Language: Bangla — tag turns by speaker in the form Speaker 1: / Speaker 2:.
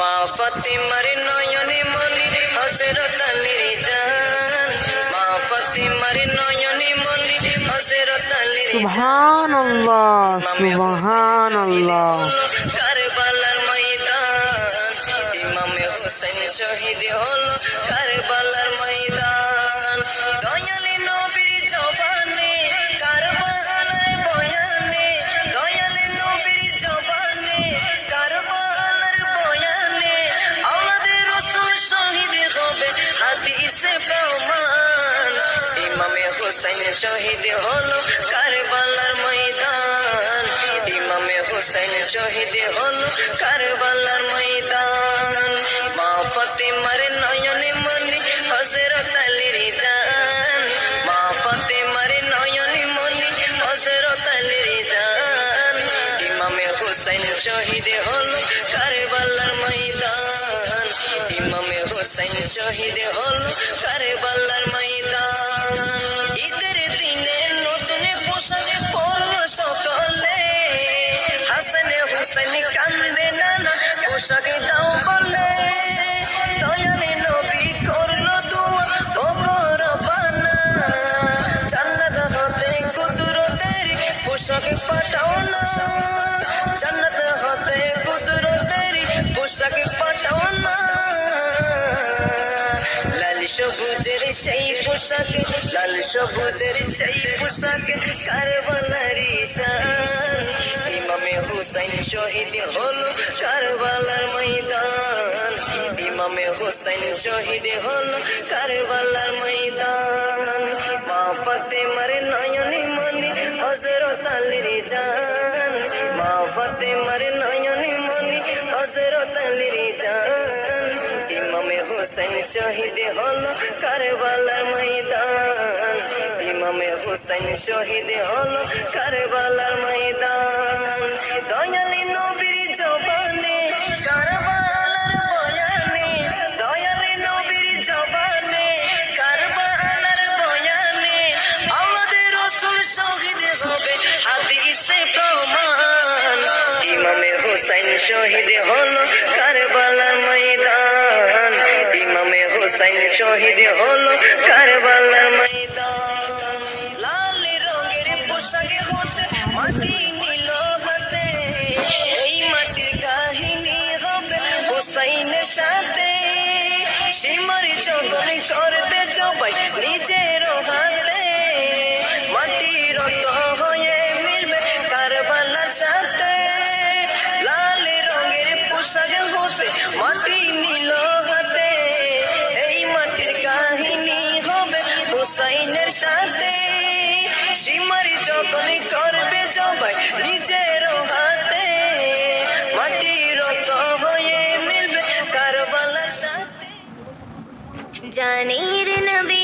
Speaker 1: মা ফাতিমার নয়নে মনি হযরত আলীর জান, মা ফাতিমার নয়নে মনি হযরত আলীর
Speaker 2: সুবহানাল্লাহ, সুবহানাল্লাহ।
Speaker 1: কারবালার ময়দান, ইমামে হোসেন শহীদ হলো কারবালার ময়দান। দয়ালে নবীর জবানে কারবালার বয়ানে, দয়ালে নবীর জবানে কারবালার বয়ানে, আমাদের রাসূল শহীদ হবে হাদিসে প্রমাণ। ইমামে হোসেন শহীদ হলো কারবালার ময়দান, ইমামে হোসেন শহীদ হলো কারবালার ময়দান। মা ফাতিমার নয়নে মনি হযরত আলীর জান, মা ফাতিমার নয়নে মনি হযরত আলীর জান, ইমামে হোসেন শহীদ হলো কারবালার ময়দান, ইমামে হোসেন শহীদ হলো কারবালার ময়দান। ঈদের দিনে নতুন পোশাক পরলো সকলে, হাসান হুসেন কান্দে নানা পোশাক দাও বলে। দয়ালে নবী করলো দুয়া ও রব্বানা, জান্নাত হতে কুদরতের পোশাক পাঠাও না, জান্নাত হতে কুদরতের পোশাক পাঠাও না। লাল সবুজের সেই পোশাকে, লাল সবুজের সেই পোশাকে কারবালার ঈশান, ইমামে হুসাইন শহীদ হলো কারবালার ময়দান, ইমামে হুসাইন শহীদ হলো কারবালার ময়দান। মা ফাতেমার নয়নে মনি হযরত আলীর জান, মা ফাতেমার নয়নে মনি হযরত আলীর জান, ইমামে হোসেন শহীদ হলো কারবালার ময়দান, ইমামে হোসেন শহীদ হলো কারবালার ময়দান। দয়ালে নবীর জবানে কারবালার বয়ানে, দয়ালে নবীর জবানে কারবালার বয়ানে, আমাদের রাসূল শহীদ হবে হাদিসে প্রমাণ। ইমামে হোসেন শহীদ হলো কারবালার ময়দান, ইমামে হোসেন শহীদ হলো কারবালার ময়দান। লাল রঙের পোশাকে হচ্ছে মাটি নীল হাতে, এই মাটির কাহিনী হবে হোসাইনের সাথে। সীমার জগন করবে জবাই নিজের হাতে, মাটির রক্ত হয়ে মিলবে কারবালার সাথে। লাল রঙের পোশাক হচ্ছে মাটি নীল হাতে, এই মাটির কাহিনী হবে হোসাইনের সাথে। সীমার যখন করবে জবাই নিজের হাতে, মাটির রক্ত হয়ে মিলবে কারবালার সাথে। জানির নবী